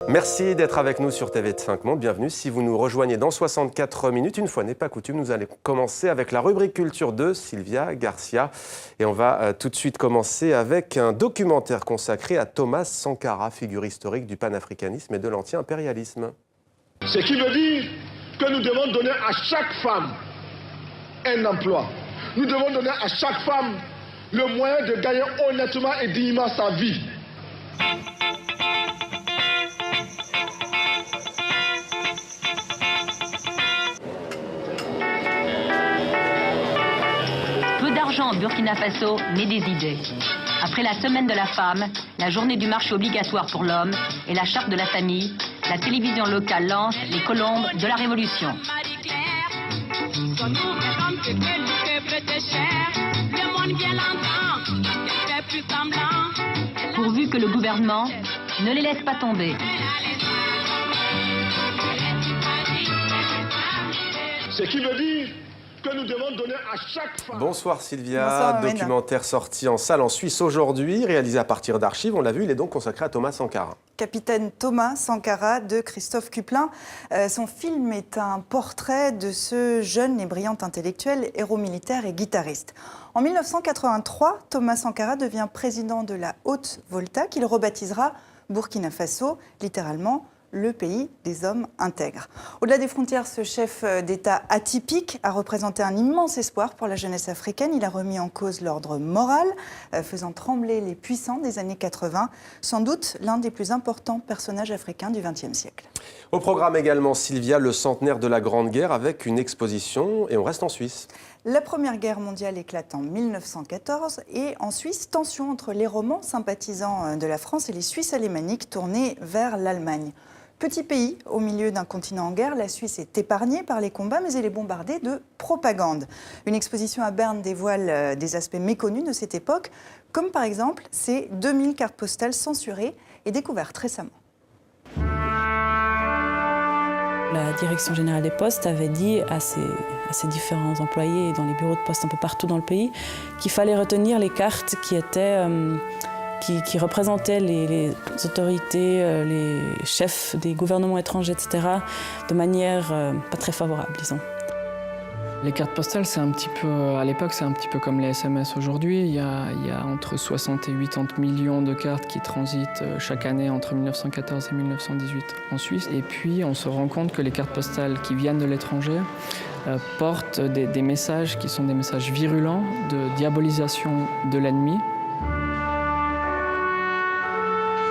Merci d'être avec nous sur TV5 Monde. Bienvenue. Si vous nous rejoignez dans 64 minutes, une fois n'est pas coutume, nous allons commencer avec la rubrique culture de Sylvia Garcia. Et on va tout de suite commencer avec un documentaire consacré à Thomas Sankara, figure historique du panafricanisme et de l'anti-impérialisme. Ce qui veut dire que nous devons donner à chaque femme un emploi. Nous devons donner à chaque femme le moyen de gagner honnêtement et dignement sa vie. Peu d'argent au Burkina Faso, mais des idées. Après la semaine de la femme, la journée du marché obligatoire pour l'homme et la charte de la famille, la télévision locale lance les colombes de la révolution. Pourvu que le gouvernement ne les laisse pas tomber. Ce qui veut dire que nous devons donner à chaque femme... Bonsoir Sylvia. Bonsoir, documentaire sorti en salle en Suisse aujourd'hui, réalisé à partir d'archives. On l'a vu, il est donc consacré à Thomas Sankara. Capitaine Thomas Sankara de Christophe Cuplin. Son film est un portrait de ce jeune et brillant intellectuel, héros militaire et guitariste. En 1983, Thomas Sankara devient président de la Haute-Volta, qu'il rebaptisera Burkina Faso, littéralement le pays des hommes intègres. Au-delà des frontières, ce chef d'État atypique a représenté un immense espoir pour la jeunesse africaine. Il a remis en cause l'ordre moral, faisant trembler les puissants des années 80. Sans doute l'un des plus importants personnages africains du XXe siècle. Au programme également, Sylvia, le centenaire de la Grande Guerre avec une exposition. Et on reste en Suisse. La Première Guerre mondiale éclate en 1914 et en Suisse, tension entre les Romans sympathisants de la France et les Suisses alémaniques tournés vers l'Allemagne. Petit pays au milieu d'un continent en guerre, la Suisse est épargnée par les combats, mais elle est bombardée de propagande. Une exposition à Berne dévoile des aspects méconnus de cette époque, comme par exemple ces 2000 cartes postales censurées et découvertes récemment. La direction générale des postes avait dit à ses différents employés dans les bureaux de poste un peu partout dans le pays qu'il fallait retenir les cartes qui représentaient les autorités, les chefs des gouvernements étrangers, etc., de manière pas très favorable, disons. Les cartes postales, c'est un petit peu, à l'époque, c'est un petit peu comme les SMS aujourd'hui. Il y a entre 60 et 80 millions de cartes qui transitent chaque année entre 1914 et 1918 en Suisse. Et puis, on se rend compte que les cartes postales qui viennent de l'étranger portent des messages qui sont des messages virulents de diabolisation de l'ennemi.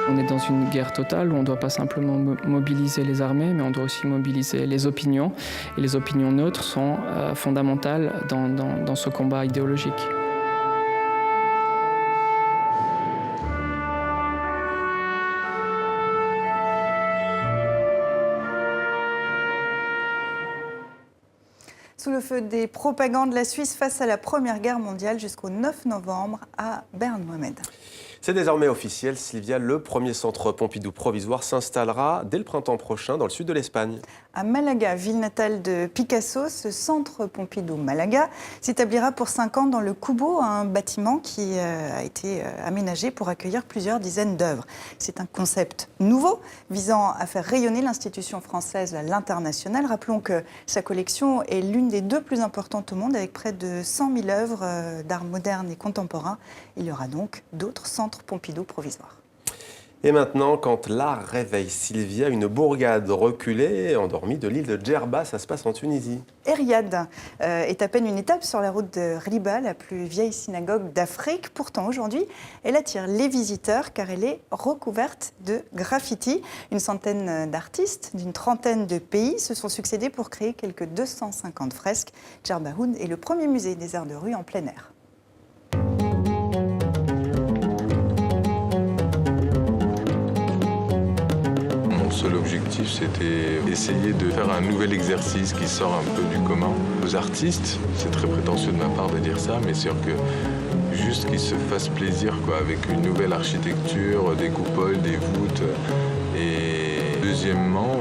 On est dans une guerre totale où on ne doit pas simplement mobiliser les armées, mais on doit aussi mobiliser les opinions. Et les opinions neutres sont fondamentales dans ce combat idéologique. Sous le feu des propagandes, la Suisse face à la Première Guerre mondiale jusqu'au 9 novembre à Berne, Mohamed. C'est désormais officiel, Sylvia, le premier centre Pompidou provisoire s'installera dès le printemps prochain dans le sud de l'Espagne. À Malaga, ville natale de Picasso, ce centre Pompidou Malaga s'établira pour 5 ans dans le Kubo, un bâtiment qui a été aménagé pour accueillir plusieurs dizaines d'œuvres. C'est un concept nouveau visant à faire rayonner l'institution française à l'international. Rappelons que sa collection est l'une des 2 plus importantes au monde avec près de 100 000 œuvres d'art moderne et contemporain. Il y aura donc d'autres centres Pompidou provisoires. Et maintenant, quand l'art réveille Sylvia, une bourgade reculée, endormie de l'île de Djerba, ça se passe en Tunisie. Eriad est à peine une étape sur la route de Riba, la plus vieille synagogue d'Afrique. Pourtant, aujourd'hui, elle attire les visiteurs car elle est recouverte de graffitis. Une centaine d'artistes d'une trentaine de pays se sont succédés pour créer quelques 250 fresques. Djerba Oud est le premier musée des arts de rue en plein air. Seul objectif, c'était essayer de faire un nouvel exercice qui sort un peu du commun. Aux artistes, c'est très prétentieux de ma part de dire ça, mais c'est sûr que juste qu'ils se fassent plaisir avec une nouvelle architecture, des coupoles, des voûtes. Et deuxièmement,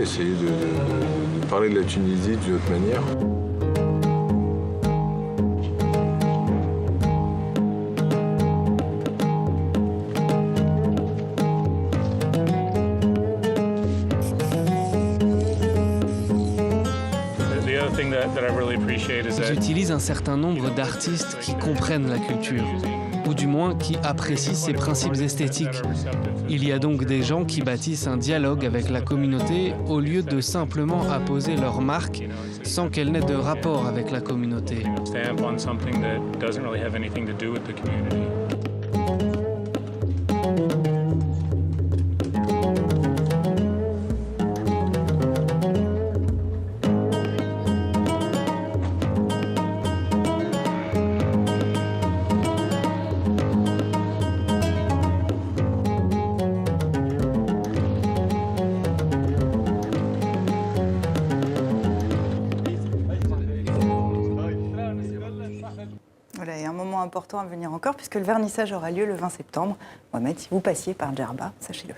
essayer de parler de la Tunisie d'une autre manière. J'utilise un certain nombre d'artistes qui comprennent la culture, ou du moins qui apprécient ses principes esthétiques. Il y a donc des gens qui bâtissent un dialogue avec la communauté au lieu de simplement apposer leur marque sans qu'elle n'ait de rapport avec la communauté. Voilà, et un moment important à venir encore, puisque le vernissage aura lieu le 20 septembre. Mohamed, si vous passiez par Djerba, sachez-le.